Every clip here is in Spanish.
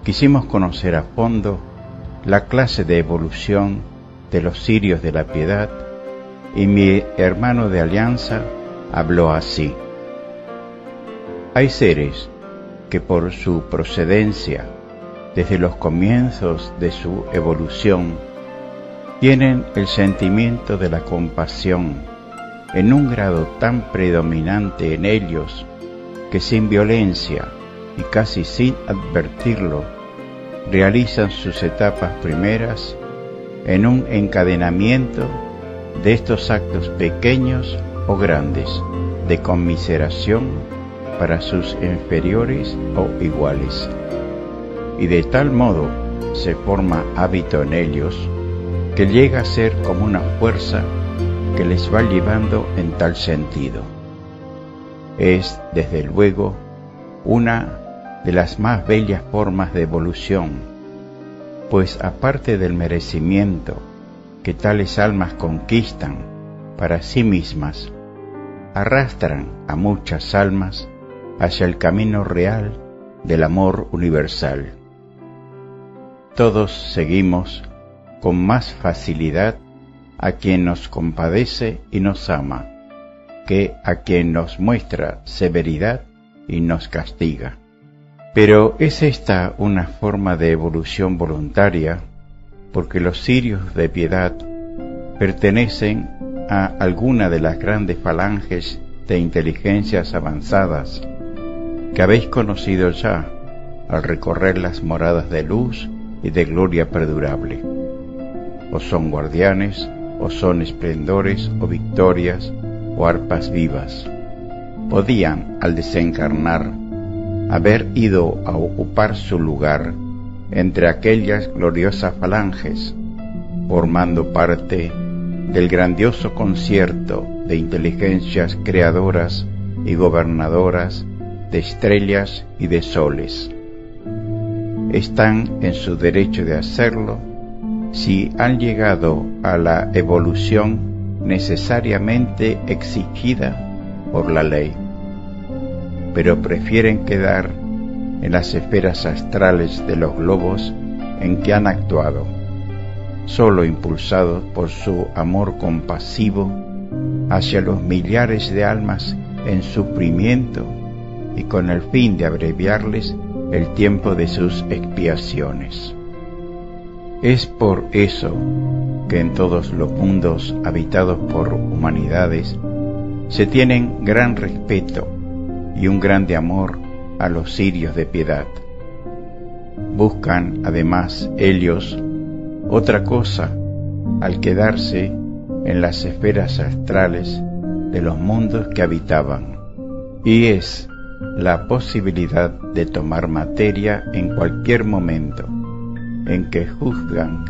quisimos conocer a fondo la clase de evolución de los cirios de la piedad, y mi hermano de alianza habló así: hay seres que por su procedencia, desde los comienzos de su evolución, tienen el sentimiento de la compasión en un grado tan predominante en ellos que sin violencia y casi sin advertirlo, realizan sus etapas primeras en un encadenamiento de estos actos pequeños o grandes de conmiseración para sus inferiores o iguales, y de tal modo se forma hábito en ellos que llega a ser como una fuerza que les va llevando en tal sentido. Es, desde luego, una de las más bellas formas de evolución, pues aparte del merecimiento que tales almas conquistan para sí mismas, arrastran a muchas almas hacia el camino real del amor universal. Todos seguimos con más facilidad a quien nos compadece y nos ama, que a quien nos muestra severidad y nos castiga. Pero ¿es esta una forma de evolución voluntaria? Porque los cirios de piedad pertenecen a alguna de las grandes falanges de inteligencias avanzadas que habéis conocido ya al recorrer las moradas de luz y de gloria perdurable. O son guardianes, o son esplendores, o victorias, o arpas vivas. Podían, al desencarnar, haber ido a ocupar su lugar entre aquellas gloriosas falanges, formando parte del grandioso concierto de inteligencias creadoras y gobernadoras de estrellas y de soles. Están en su derecho de hacerlo si han llegado a la evolución necesariamente exigida por la ley, pero prefieren quedar en las esferas astrales de los globos en que han actuado, solo impulsados por su amor compasivo hacia los millares de almas en sufrimiento y con el fin de abreviarles el tiempo de sus expiaciones. Es por eso que en todos los mundos habitados por humanidades se tienen gran respeto y un grande amor a los cirios de piedad. Buscan, además, ellos otra cosa al quedarse en las esferas astrales de los mundos que habitaban, y es la posibilidad de tomar materia en cualquier momento en que juzgan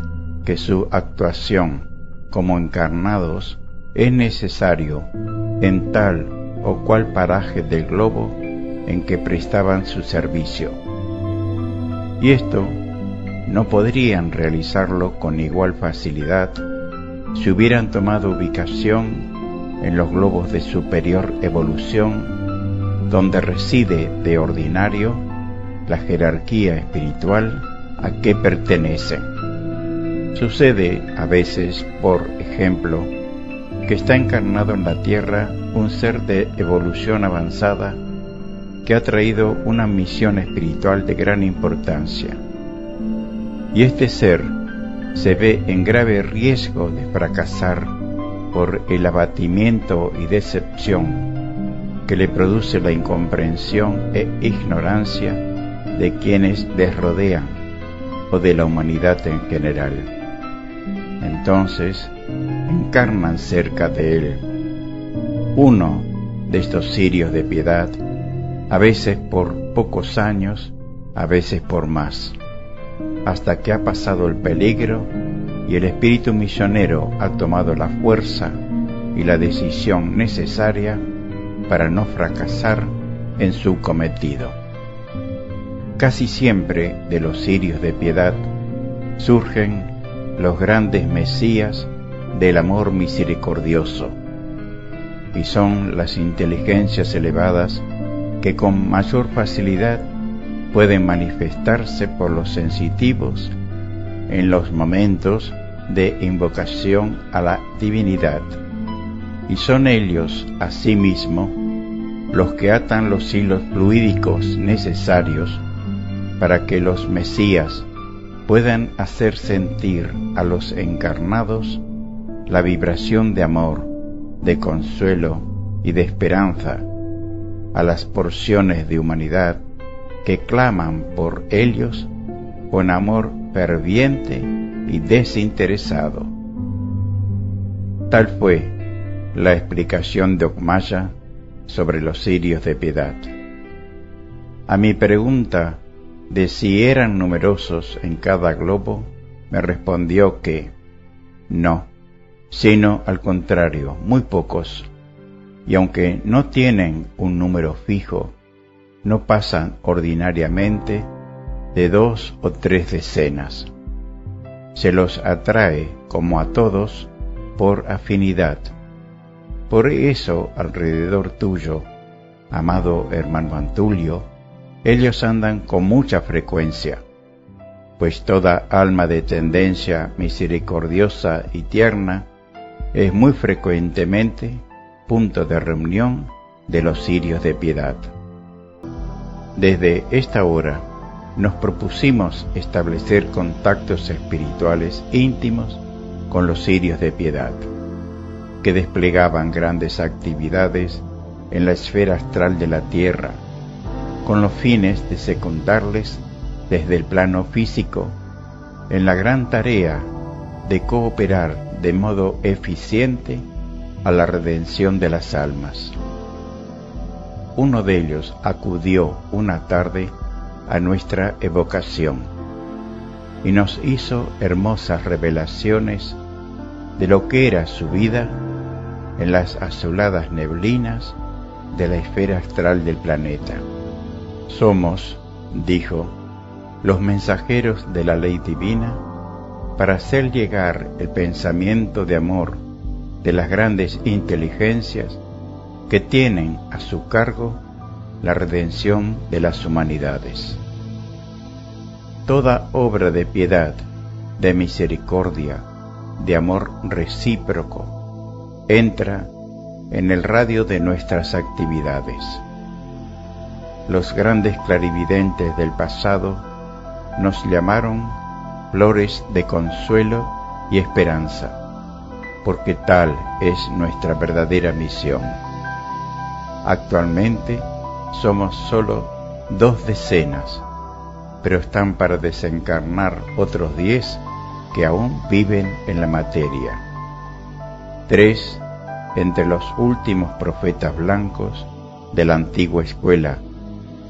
que su actuación como encarnados es necesario en tal o cual paraje del globo en que prestaban su servicio. Y esto no podrían realizarlo con igual facilidad si hubieran tomado ubicación en los globos de superior evolución, donde reside de ordinario la jerarquía espiritual a que pertenecen. Sucede a veces, por ejemplo, que está encarnado en la Tierra un ser de evolución avanzada que ha traído una misión espiritual de gran importancia, y este ser se ve en grave riesgo de fracasar por el abatimiento y decepción que le produce la incomprensión e ignorancia de quienes les rodean o de la humanidad en general. Entonces encarnan cerca de él uno de estos cirios de piedad, a veces por pocos años, a veces por más, hasta que ha pasado el peligro y el espíritu misionero ha tomado la fuerza y la decisión necesaria para no fracasar en su cometido. Casi siempre de los cirios de piedad surgen los grandes mesías del amor misericordioso, y son las inteligencias elevadas que con mayor facilidad pueden manifestarse por los sensitivos en los momentos de invocación a la divinidad, y son ellos asimismo los que atan los hilos fluídicos necesarios para que los Mesías puedan hacer sentir a los encarnados la vibración de amor, de consuelo y de esperanza a las porciones de humanidad que claman por ellos con amor ferviente y desinteresado. Tal fue la explicación de Ocmaya sobre los cirios de piedad. A mi pregunta de si eran numerosos en cada globo, me respondió que no, sino al contrario, muy pocos, y aunque no tienen un número fijo, no pasan ordinariamente de 2 o 3 decenas. Se los atrae, como a todos, por afinidad. Por eso, alrededor tuyo, amado hermano Antulio, ellos andan con mucha frecuencia, pues toda alma de tendencia misericordiosa y tierna es muy frecuentemente punto de reunión de los cirios de piedad. Desde esta hora nos propusimos establecer contactos espirituales íntimos con los cirios de piedad, que desplegaban grandes actividades en la esfera astral de la Tierra, con los fines de secundarles desde el plano físico en la gran tarea de cooperar de modo eficiente a la redención de las almas. Uno de ellos acudió una tarde a nuestra evocación y nos hizo hermosas revelaciones de lo que era su vida en las azuladas neblinas de la esfera astral del planeta. Somos, dijo, los mensajeros de la ley divina para hacer llegar el pensamiento de amor de las grandes inteligencias que tienen a su cargo la redención de las humanidades. Toda obra de piedad, de misericordia, de amor recíproco, entra en el radio de nuestras actividades. Los grandes clarividentes del pasado nos llamaron flores de consuelo y esperanza, porque tal es nuestra verdadera misión. Actualmente somos solo 2 decenas, pero están para desencarnar otros 10 que aún viven en la materia. 3 entre los últimos profetas blancos de la antigua escuela,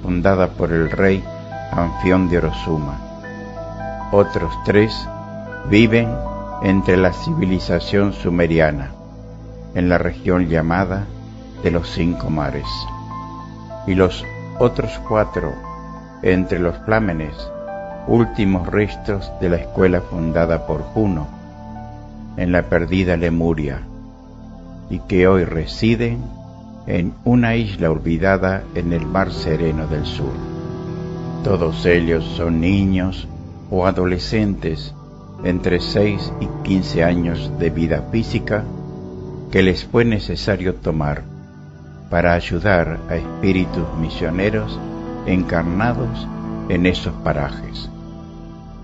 fundada por el rey Anfión de Orozuma. Otros 3 viven entre la civilización sumeriana, en la región llamada de los 5 mares, y los otros 4 entre los plámenes, últimos restos de la escuela fundada por Juno, en la perdida Lemuria, y que hoy residen en una isla olvidada en el mar sereno del sur. Todos ellos son niños o adolescentes entre 6 y 15 años de vida física que les fue necesario tomar para ayudar a espíritus misioneros encarnados en esos parajes.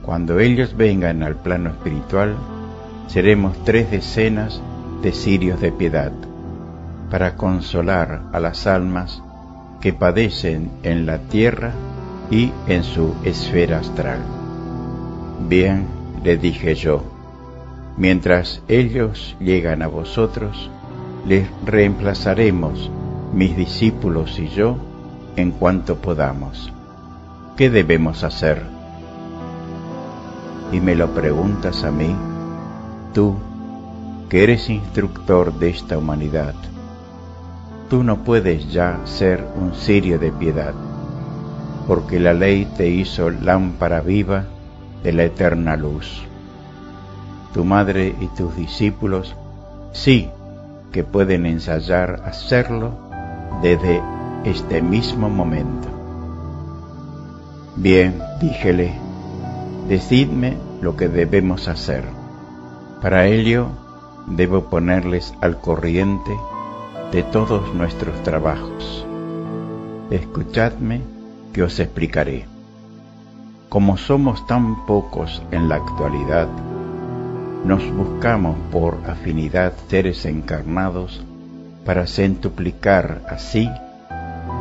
Cuando ellos vengan al plano espiritual, seremos 3 decenas de cirios de piedad, para consolar a las almas que padecen en la tierra y en su esfera astral. Bien, le dije yo, mientras ellos llegan a vosotros, les reemplazaremos, mis discípulos y yo, en cuanto podamos. ¿Qué debemos hacer? Y me lo preguntas a mí, tú, que eres instructor de esta humanidad. Tú no puedes ya ser un cirio de piedad, porque la ley te hizo lámpara viva de la eterna luz. Tu madre y tus discípulos sí que pueden ensayar hacerlo desde este mismo momento. Bien, díjele, decidme lo que debemos hacer. Para ello, debo ponerles al corriente de todos nuestros trabajos. Escuchadme que os explicaré. Como somos tan pocos en la actualidad, nos buscamos por afinidad seres encarnados para centuplicar así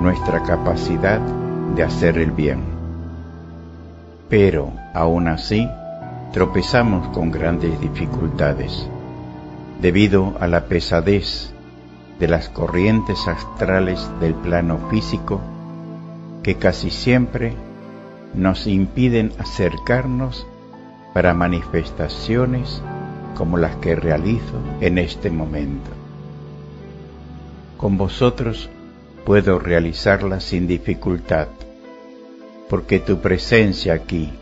nuestra capacidad de hacer el bien. Pero, aún así, tropezamos con grandes dificultades, debido a la pesadez de las corrientes astrales del plano físico, que casi siempre nos impiden acercarnos para manifestaciones como las que realizo en este momento. Con vosotros puedo realizarlas sin dificultad, porque tu presencia aquí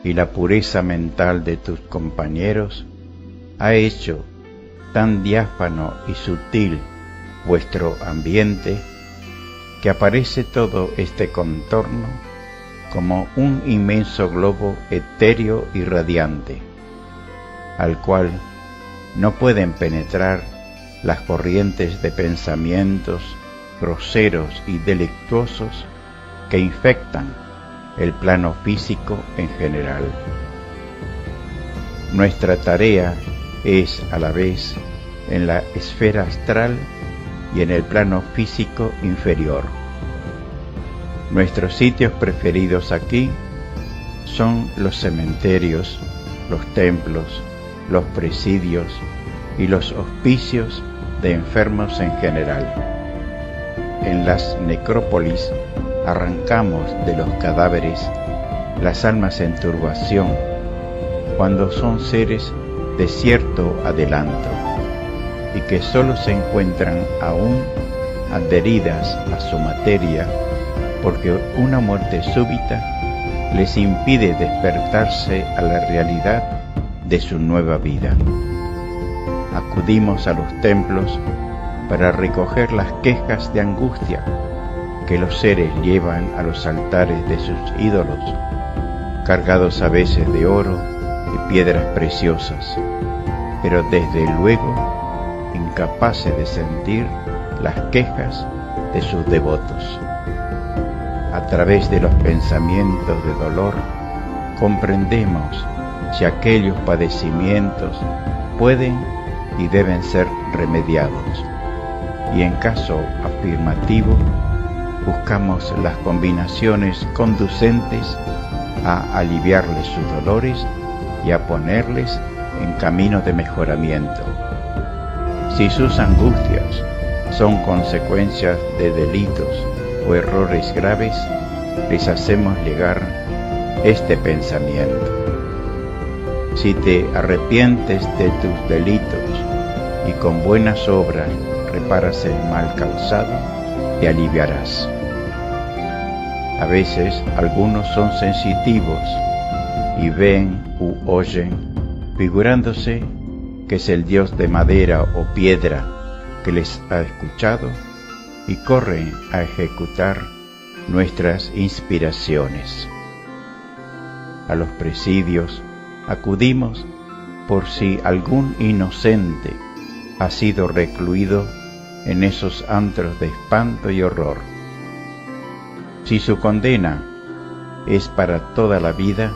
y la pureza mental de tus compañeros ha hecho tan diáfano y sutil vuestro ambiente que aparece todo este contorno como un inmenso globo etéreo y radiante, al cual no pueden penetrar las corrientes de pensamientos groseros y delictuosos que infectan el plano físico en general. Nuestra tarea es a la vez en la esfera astral y en el plano físico inferior. Nuestros sitios preferidos aquí son los cementerios, los templos, los presidios y los hospicios de enfermos en general. En las necrópolis arrancamos de los cadáveres las almas en turbación, cuando son seres de cierto adelanto y que sólo se encuentran aún adheridas a su materia, porque una muerte súbita les impide despertarse a la realidad de su nueva vida. Acudimos a los templos para recoger las quejas de angustia que los seres llevan a los altares de sus ídolos, cargados a veces de oro y piedras preciosas, pero desde luego incapaces de sentir las quejas de sus devotos. A través de los pensamientos de dolor comprendemos si aquellos padecimientos pueden y deben ser remediados, y en caso afirmativo buscamos las combinaciones conducentes a aliviarles sus dolores y a ponerles en camino de mejoramiento. Si sus angustias son consecuencias de delitos o errores graves, les hacemos llegar este pensamiento: si te arrepientes de tus delitos y con buenas obras reparas el mal causado, te aliviarás. A veces algunos son sensitivos y ven u oyen, figurándose que es el dios de madera o piedra que les ha escuchado, y corren a ejecutar nuestras inspiraciones. A los presidios acudimos por si algún inocente ha sido recluido en esos antros de espanto y horror. Si su condena es para toda la vida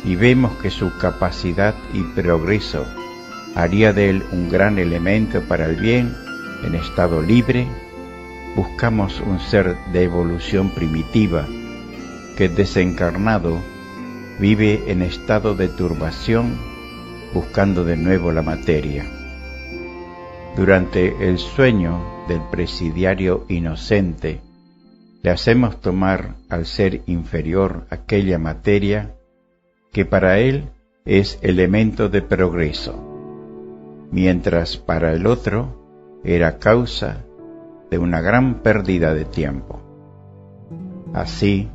y vemos que su capacidad y progreso haría de él un gran elemento para el bien en estado libre, buscamos un ser de evolución primitiva que desencarnado vive en estado de turbación buscando de nuevo la materia. Durante el sueño del presidiario inocente, le hacemos tomar al ser inferior aquella materia que para él es elemento de progreso, mientras para el otro era causa de una gran pérdida de tiempo. Así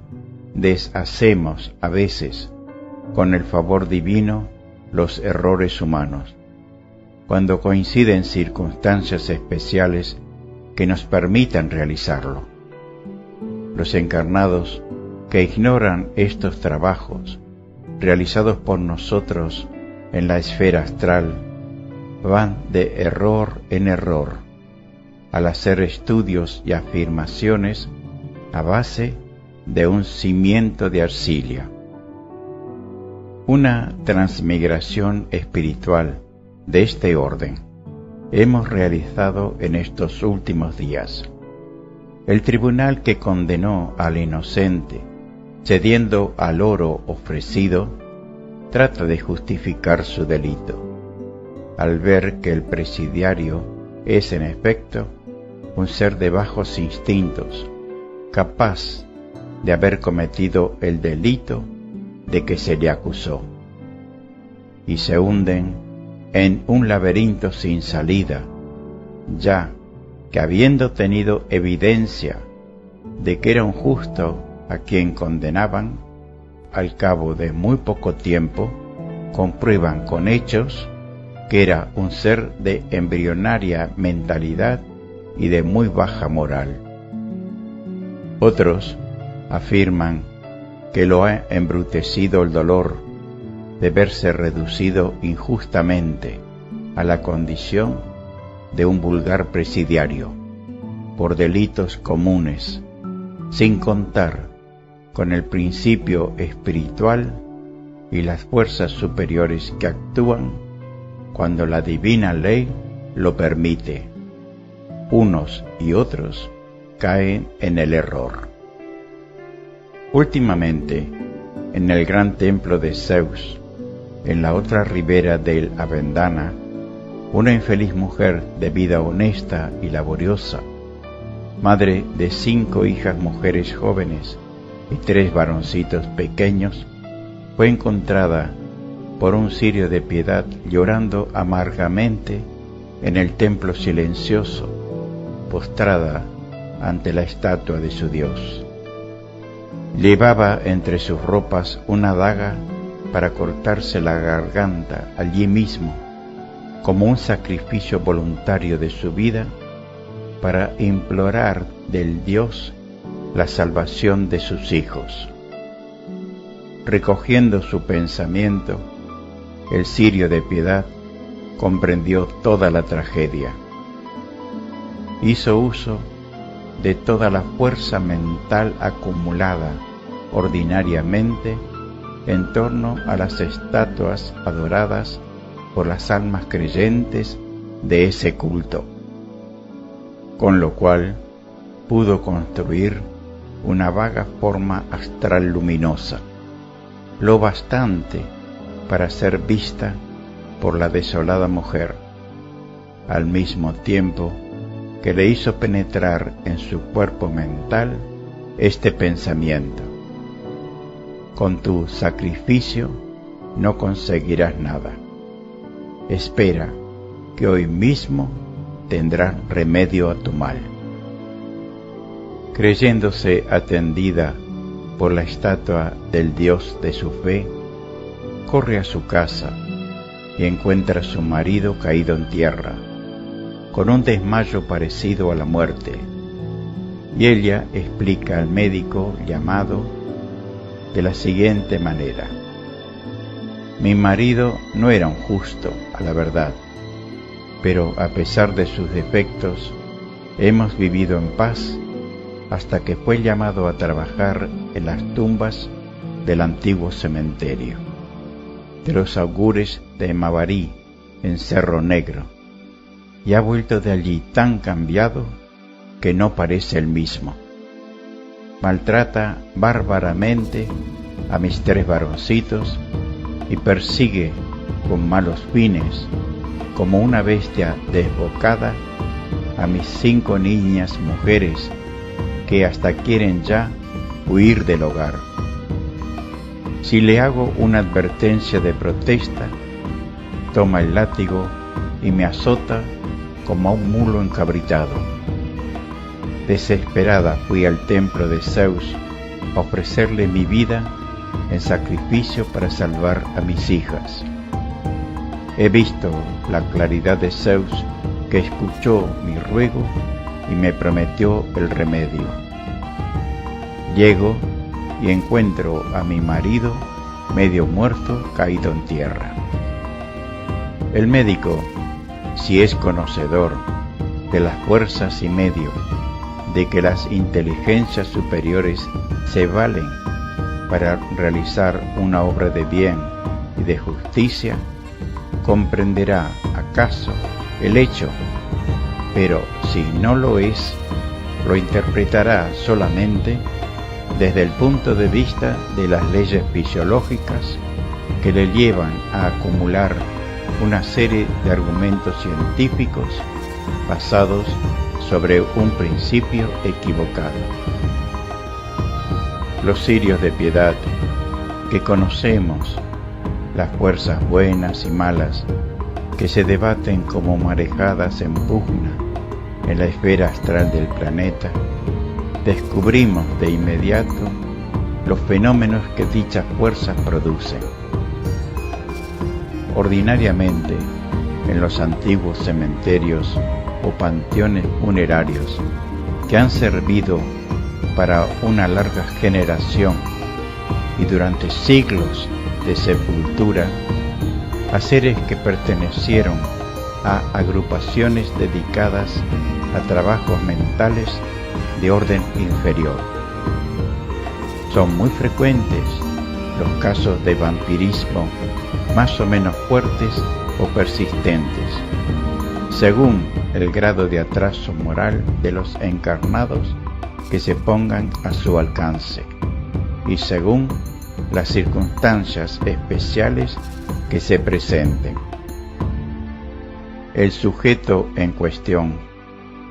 deshacemos a veces, con el favor divino, los errores humanos, cuando coinciden circunstancias especiales que nos permitan realizarlo. Los encarnados que ignoran estos trabajos realizados por nosotros en la esfera astral, van de error en error al hacer estudios y afirmaciones a base de un cimiento de arcilla. Una transmigración espiritual de este orden hemos realizado en estos últimos días. El tribunal que condenó al inocente cediendo al oro ofrecido trata de justificar su delito, al ver que el presidiario es en efecto un ser de bajos instintos, capaz de haber cometido el delito de que se le acusó, y se hunden en un laberinto sin salida, ya que habiendo tenido evidencia de que era un justo a quien condenaban, al cabo de muy poco tiempo comprueban con hechos que era un ser de embrionaria mentalidad y de muy baja moral. Otros afirman que lo ha embrutecido el dolor de verse reducido injustamente a la condición de un vulgar presidiario por delitos comunes, sin contar con el principio espiritual y las fuerzas superiores que actúan cuando la divina ley lo permite. Unos y otros caen en el error. Últimamente, en el gran templo de Zeus, en la otra ribera del Avendana, una infeliz mujer de vida honesta y laboriosa, madre de 5 hijas mujeres jóvenes y 3 varoncitos pequeños, fue encontrada por un cirio de piedad llorando amargamente en el templo silencioso, postrada ante la estatua de su Dios. Llevaba entre sus ropas una daga para cortarse la garganta allí mismo, como un sacrificio voluntario de su vida para implorar del Dios la salvación de sus hijos. Recogiendo su pensamiento, el cirio de piedad comprendió toda la tragedia. Hizo uso de toda la fuerza mental acumulada ordinariamente en torno a las estatuas adoradas por las almas creyentes de ese culto, con lo cual pudo construir una vaga forma astral luminosa, lo bastante para ser vista por la desolada mujer, al mismo tiempo que le hizo penetrar en su cuerpo mental este pensamiento: con tu sacrificio no conseguirás nada. Espera que hoy mismo tendrás remedio a tu mal. Creyéndose atendida por la estatua del Dios de su fe, corre a su casa y encuentra a su marido caído en tierra, con un desmayo parecido a la muerte, y ella explica al médico llamado de la siguiente manera: mi marido no era un justo, a la verdad, pero a pesar de sus defectos, hemos vivido en paz hasta que fue llamado a trabajar en las tumbas del antiguo cementerio de los augures de Mabarí, en Cerro Negro, y ha vuelto de allí tan cambiado que no parece el mismo. Maltrata bárbaramente a mis 3 varoncitos y persigue con malos fines, como una bestia desbocada, a mis 5 niñas mujeres que hasta quieren ya huir del hogar. Si le hago una advertencia de protesta, toma el látigo y me azota como a un mulo encabritado. Desesperada fui al templo de Zeus a ofrecerle mi vida en sacrificio para salvar a mis hijas. He visto la claridad de Zeus, que escuchó mi ruego y me prometió el remedio. Llego y encuentro a mi marido medio muerto, caído en tierra. El médico, si es conocedor de las fuerzas y medios de que las inteligencias superiores se valen para realizar una obra de bien y de justicia, comprenderá acaso el hecho, pero si no lo es, lo interpretará solamente desde el punto de vista de las leyes fisiológicas que le llevan a acumular una serie de argumentos científicos basados sobre un principio equivocado. Los cirios de piedad, que conocemos las fuerzas buenas y malas que se debaten como marejadas en pugna en la esfera astral del planeta, descubrimos de inmediato los fenómenos que dichas fuerzas producen. Ordinariamente, en los antiguos cementerios o panteones funerarios que han servido para una larga generación y durante siglos de sepultura, a seres que pertenecieron a agrupaciones dedicadas a trabajos mentales de orden inferior. Son muy frecuentes los casos de vampirismo más o menos fuertes o persistentes, según el grado de atraso moral de los encarnados que se pongan a su alcance y según las circunstancias especiales que se presenten. El sujeto en cuestión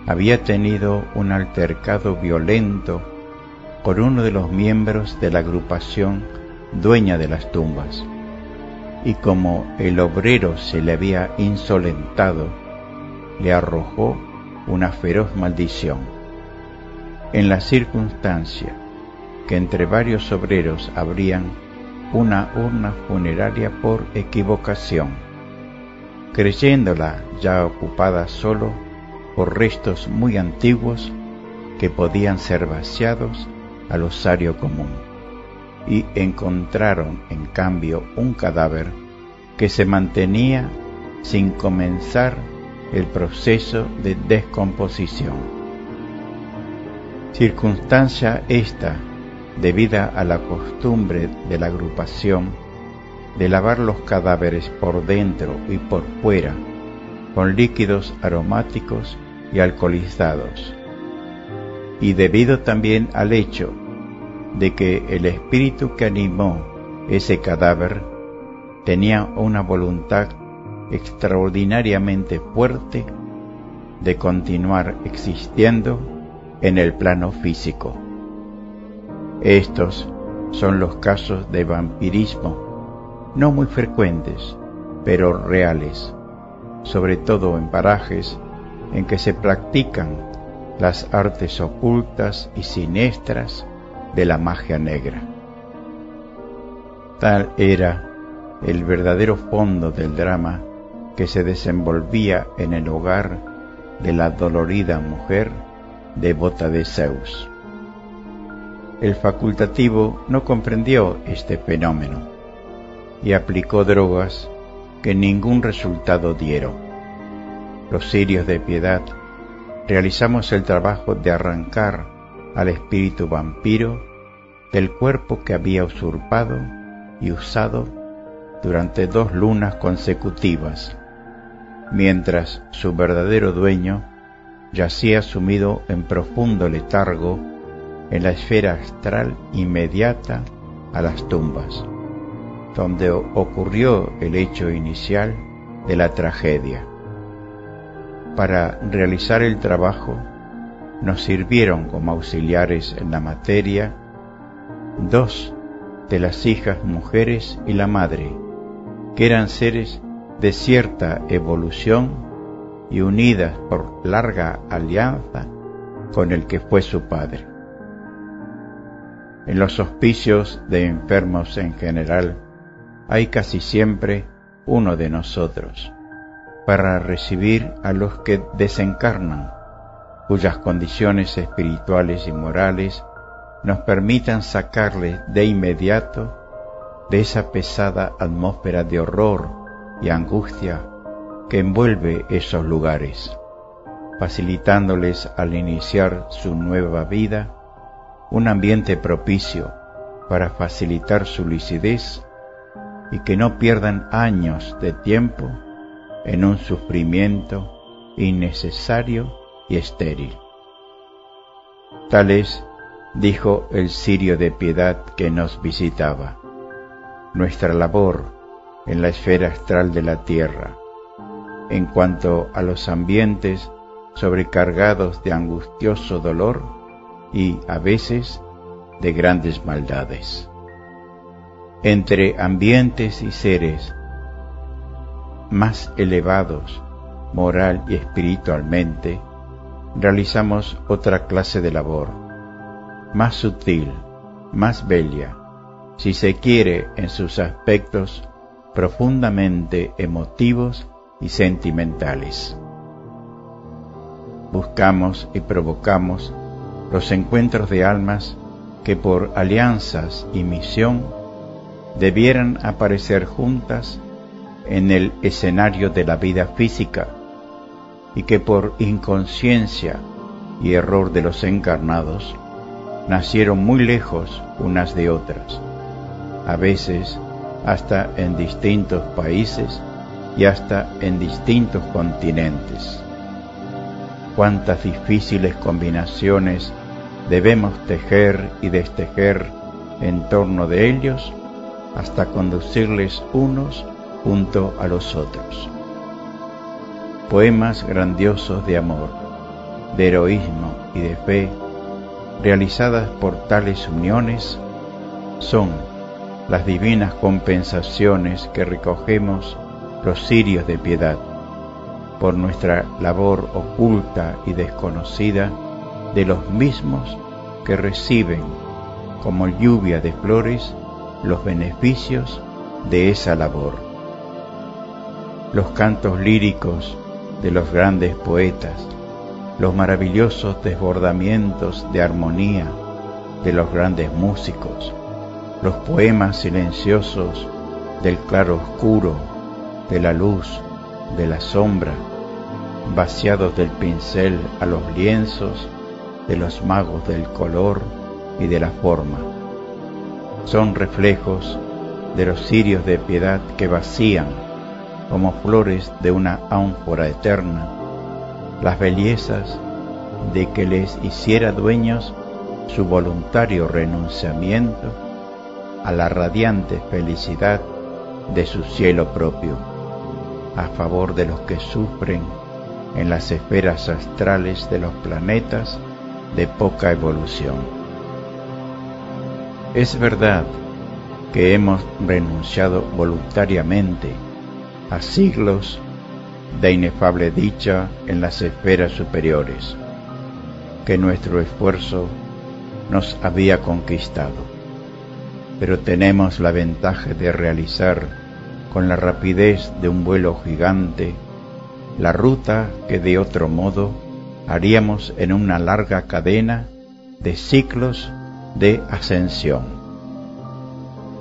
había tenido un altercado violento con uno de los miembros de la agrupación dueña de las tumbas, y como el obrero se le había insolentado, le arrojó una feroz maldición. En la circunstancia que entre varios obreros abrían una urna funeraria por equivocación, creyéndola ya ocupada solo por restos muy antiguos que podían ser vaciados al osario común, y encontraron en cambio un cadáver que se mantenía sin comenzar el proceso de descomposición. Circunstancia esta debida a la costumbre de la agrupación de lavar los cadáveres por dentro y por fuera con líquidos aromáticos y alcoholizados, y debido también al hecho de que el espíritu que animó ese cadáver tenía una voluntad extraordinariamente fuerte de continuar existiendo en el plano físico. Estos son los casos de vampirismo, no muy frecuentes, pero reales, sobre todo en parajes en que se practican las artes ocultas y siniestras de la magia negra. Tal era el verdadero fondo del drama que se desenvolvía en el hogar de la dolorida mujer devota de Zeus. El facultativo no comprendió este fenómeno y aplicó drogas que ningún resultado dieron. Los cirios de piedad realizamos el trabajo de arrancar al espíritu vampiro del cuerpo que había usurpado y usado durante 2 lunas consecutivas, mientras su verdadero dueño yacía sumido en profundo letargo en la esfera astral inmediata a las tumbas, donde ocurrió el hecho inicial de la tragedia. Para realizar el trabajo nos sirvieron como auxiliares en la materia 2 de las hijas mujeres y la madre, que eran seres de cierta evolución y unidas por larga alianza con el que fue su padre. En los hospicios de enfermos en general hay casi siempre uno de nosotros, para recibir a los que desencarnan, cuyas condiciones espirituales y morales nos permitan sacarles de inmediato de esa pesada atmósfera de horror y angustia que envuelve esos lugares, facilitándoles al iniciar su nueva vida un ambiente propicio para facilitar su lucidez y que no pierdan años de tiempo en un sufrimiento innecesario y estéril. Tal es, dijo el cirio de piedad que nos visitaba, nuestra labor en la esfera astral de la tierra, en cuanto a los ambientes sobrecargados de angustioso dolor y, a veces, de grandes maldades. Entre ambientes y seres más elevados, moral y espiritualmente, realizamos otra clase de labor, más sutil, más bella, si se quiere, en sus aspectos profundamente emotivos y sentimentales. Buscamos y provocamos los encuentros de almas que por alianzas y misión debieran aparecer juntas en el escenario de la vida física y que por inconsciencia y error de los encarnados nacieron muy lejos unas de otras, a veces hasta en distintos países y hasta en distintos continentes. Cuántas difíciles combinaciones debemos tejer y destejer en torno de ellos hasta conducirles unos junto a los otros. Poemas grandiosos de amor, de heroísmo y de fe, realizadas por tales uniones, son las divinas compensaciones que recogemos los cirios de piedad por nuestra labor oculta y desconocida de los mismos que reciben como lluvia de flores los beneficios de esa labor. Los cantos líricos de los grandes poetas, los maravillosos desbordamientos de armonía de los grandes músicos, los poemas silenciosos del claro oscuro, de la luz, de la sombra, vaciados del pincel a los lienzos de los magos del color y de la forma. Son reflejos de los cirios de piedad que vacían, como flores de una ánfora eterna, las bellezas de que les hiciera dueños su voluntario renunciamiento a la radiante felicidad de su cielo propio, a favor de los que sufren en las esferas astrales de los planetas de poca evolución. Es verdad que hemos renunciado voluntariamente a siglos de inefable dicha en las esferas superiores, que nuestro esfuerzo nos había conquistado, pero tenemos la ventaja de realizar con la rapidez de un vuelo gigante la ruta que de otro modo haríamos en una larga cadena de ciclos de ascensión.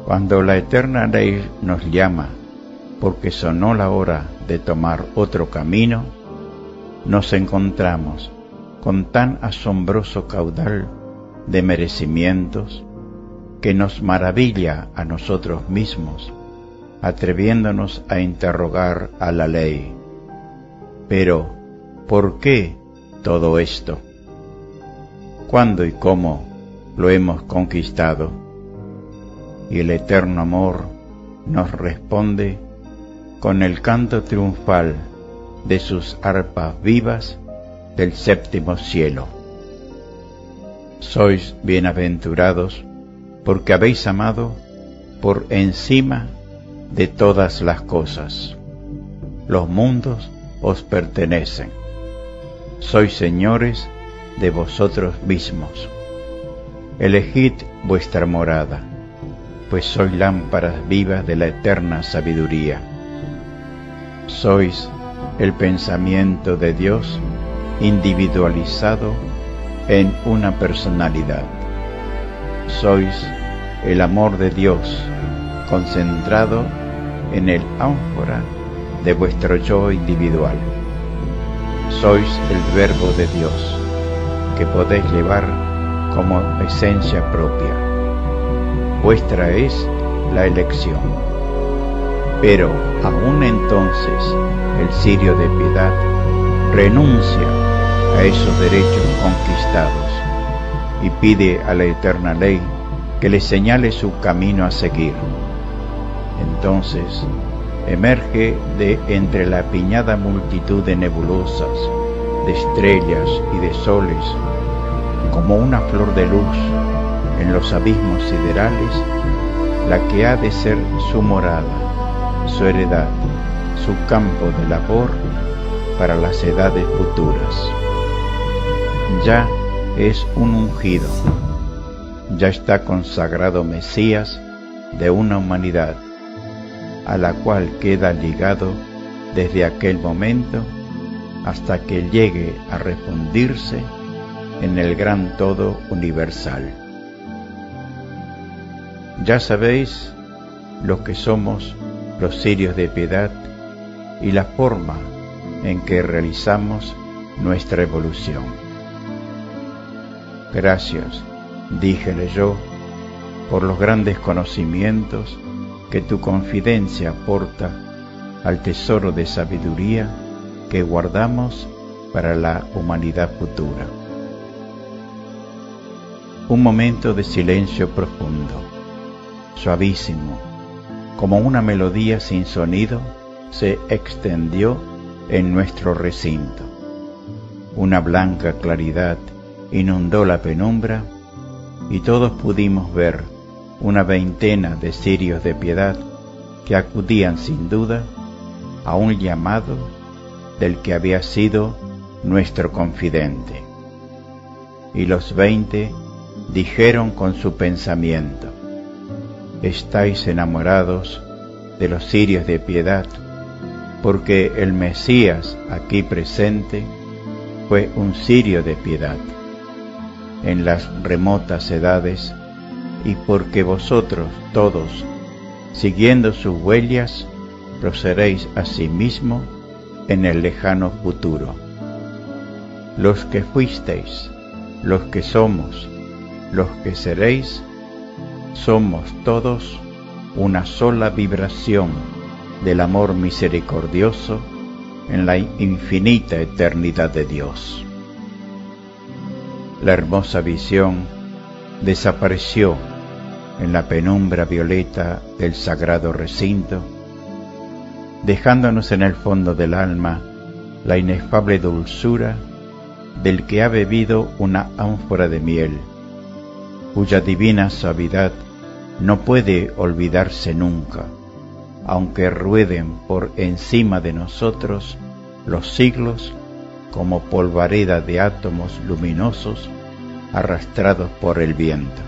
Cuando la eterna ley nos llama porque sonó la hora de tomar otro camino, nos encontramos con tan asombroso caudal de merecimientos que nos maravilla a nosotros mismos, atreviéndonos a interrogar a la ley. Pero, ¿por qué todo esto? ¿Cuándo y cómo lo hemos conquistado? Y el eterno amor nos responde con el canto triunfal de sus arpas vivas del séptimo cielo. Sois bienaventurados porque habéis amado por encima de todas las cosas. Los mundos os pertenecen. Sois señores de vosotros mismos. Elegid vuestra morada, pues sois lámparas vivas de la eterna sabiduría. Sois el pensamiento de Dios individualizado en una personalidad. sois el amor de Dios concentrado en el ánfora de vuestro yo individual. Sois el verbo de Dios que podéis llevar como esencia propia. Vuestra es la elección. Pero aún entonces el cirio de piedad renuncia a esos derechos conquistados y pide a la eterna ley que le señale su camino a seguir. Entonces emerge de entre la apiñada multitud de nebulosas, de estrellas y de soles, como una flor de luz en los abismos siderales, la que ha de ser su morada, su heredad, su campo de labor para las edades futuras. Ya es un ungido, ya está consagrado Mesías de una humanidad a la cual queda ligado desde aquel momento hasta que llegue a refundirse en el gran todo universal. Ya sabéis lo que somos los cirios de piedad y la forma en que realizamos nuestra evolución. Gracias, díjele yo, por los grandes conocimientos que tu confidencia aporta al tesoro de sabiduría que guardamos para la humanidad futura. Un momento de silencio profundo, suavísimo, como una melodía sin sonido, se extendió en nuestro recinto. Una blanca claridad inundó la penumbra y todos pudimos ver una veintena de cirios de piedad que acudían sin duda a un llamado del que había sido nuestro confidente. Y los 20 dijeron con su pensamiento: estáis enamorados de los cirios de piedad, porque el Mesías aquí presente fue un cirio de piedad en las remotas edades, y porque vosotros todos, siguiendo sus huellas, procederéis asimismo en el lejano futuro. Los que fuisteis, los que somos, los que seréis, somos todos una sola vibración del amor misericordioso en la infinita eternidad de Dios. La hermosa visión desapareció en la penumbra violeta del sagrado recinto, dejándonos en el fondo del alma la inefable dulzura del que ha bebido una ánfora de miel, cuya divina suavidad no puede olvidarse nunca, aunque rueden por encima de nosotros los siglos como polvareda de átomos luminosos arrastrados por el viento.